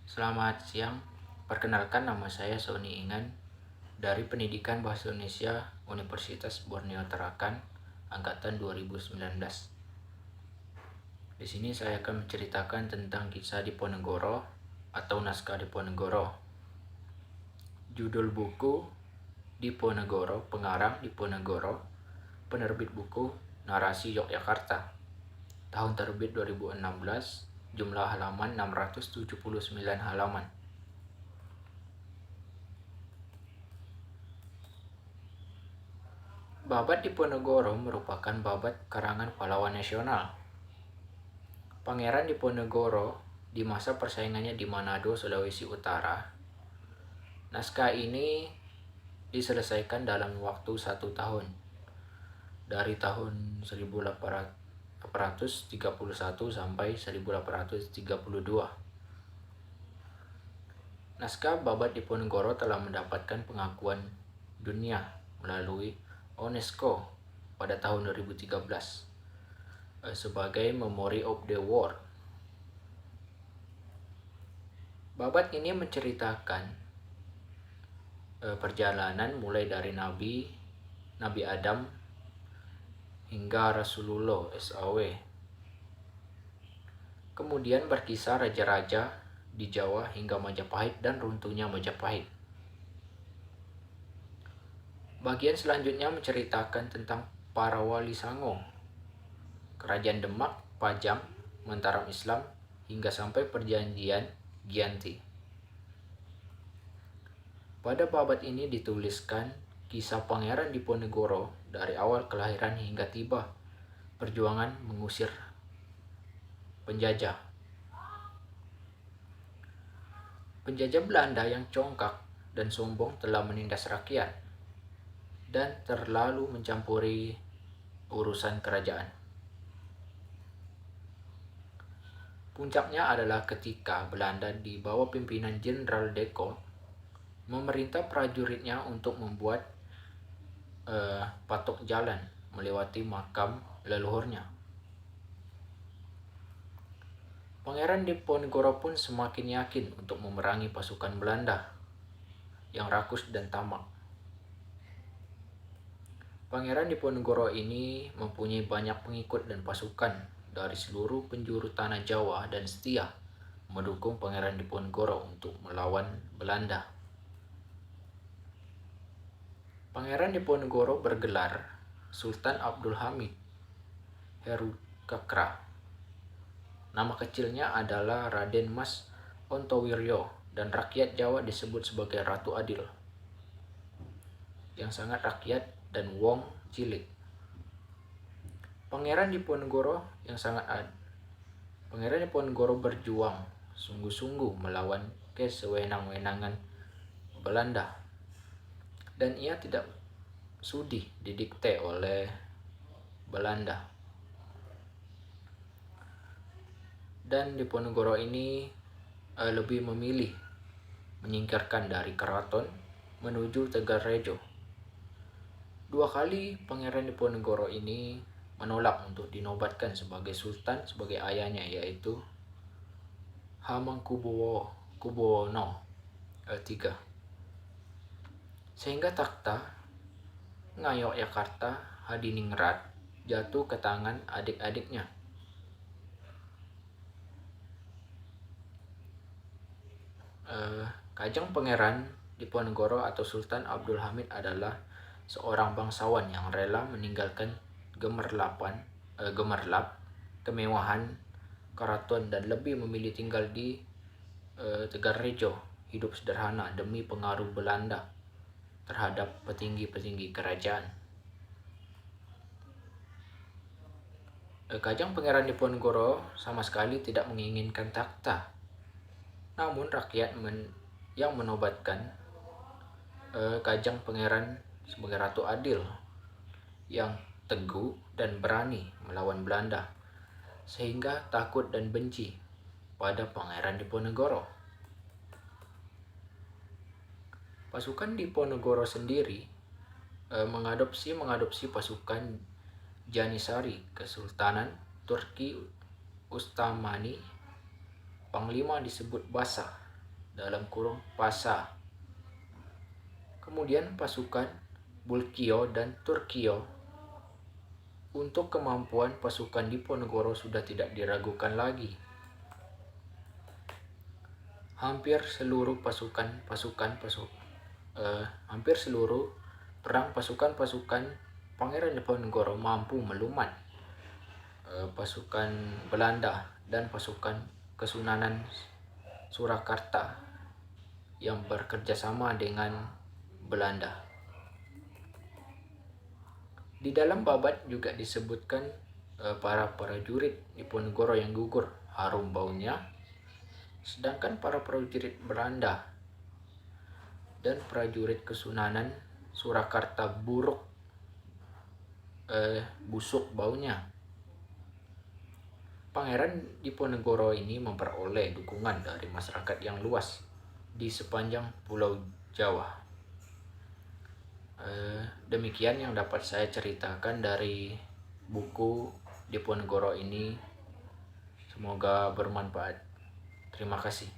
Selamat siang, perkenalkan nama saya Sony Ingan dari Pendidikan Bahasa Indonesia Universitas Borneo Tarakan angkatan 2019. Di sini saya akan menceritakan tentang kisah Diponegoro atau naskah Diponegoro. Judul buku Diponegoro, pengarang Diponegoro, penerbit buku Narasi Yogyakarta. Tahun terbit 2016, jumlah halaman 679 halaman. Babat Diponegoro merupakan babat karangan pahlawan nasional. Pangeran Diponegoro di masa persaingannya di Manado, Sulawesi Utara. Naskah ini diselesaikan dalam waktu 1 tahun, dari tahun 1831 sampai 1832. Naskah Babat Diponegoro telah mendapatkan pengakuan dunia melalui UNESCO pada tahun 2013 sebagai Memory of the World. Babat ini menceritakan perjalanan mulai dari Nabi Adam hingga Rasulullah SAW. Kemudian berkisah raja-raja di Jawa hingga Majapahit dan runtuhnya Majapahit. Bagian selanjutnya menceritakan tentang para wali Sango, Kerajaan Demak, Pajang, Mataram Islam, hingga sampai perjanjian Giyanti. Pada babat ini dituliskan kisah Pangeran Diponegoro dari awal kelahiran hingga tiba perjuangan mengusir penjajah. Penjajah Belanda yang congkak dan sombong telah menindas rakyat dan terlalu mencampuri urusan kerajaan. Puncaknya adalah ketika Belanda di bawah pimpinan Jenderal de Kock memerintah prajuritnya untuk membuat patok jalan melewati makam leluhurnya. Pangeran Diponegoro pun semakin yakin untuk memerangi pasukan Belanda yang rakus dan tamak. Pangeran Diponegoro ini mempunyai banyak pengikut dan pasukan dari seluruh penjuru tanah Jawa dan setia mendukung Pangeran Diponegoro untuk melawan Belanda. Pangeran Diponegoro bergelar Sultan Abdul Hamid Herukakra. Nama kecilnya adalah Raden Mas Ontowiryo dan rakyat Jawa disebut sebagai Ratu Adil, yang sangat rakyat dan wong cilik. Pangeran Diponegoro berjuang sungguh-sungguh melawan kesewenang-wenangan Belanda, dan ia tidak sudi didikte oleh Belanda. Dan Diponegoro ini lebih memilih menyingkirkan dari keraton menuju Tegalrejo. 2 kali Pangeran Diponegoro ini menolak untuk dinobatkan sebagai sultan sebagai ayahnya, yaitu Hamengkubuwono III. Sehingga takhta Ngayogyakarta Hadiningrat jatuh ke tangan adik-adiknya. Kajang Pangeran Diponegoro atau Sultan Abdul Hamid adalah seorang bangsawan yang rela meninggalkan gemerlap, kemewahan keraton dan lebih memilih tinggal di Tegalrejo, hidup sederhana demi pengaruh Belanda terhadap petinggi-petinggi kerajaan. Kajang Pangeran Diponegoro sama sekali tidak menginginkan takhta. Namun rakyat yang menobatkan Kajang Pangeran sebagai Ratu Adil yang teguh dan berani melawan Belanda, sehingga takut dan benci pada Pangeran Diponegoro. Pasukan Diponegoro sendiri mengadopsi pasukan Janisari Kesultanan Turki Ustamani. Panglima disebut Basa dalam kurung Pasa. Kemudian pasukan Bulkio dan Turkio. Untuk kemampuan pasukan Diponegoro sudah tidak diragukan lagi. Hampir seluruh perang pasukan Pangeran Diponegoro mampu melumat pasukan Belanda dan pasukan Kesunanan Surakarta yang bekerja sama dengan Belanda. Di dalam babat juga disebutkan para prajurit Diponegoro yang gugur harum baunya, sedangkan para prajurit Belanda dan prajurit Kesunanan Surakarta busuk baunya. Pangeran Diponegoro ini memperoleh dukungan dari masyarakat yang luas di sepanjang Pulau Jawa. Demikian yang dapat saya ceritakan dari buku Diponegoro ini. Semoga bermanfaat. Terima kasih.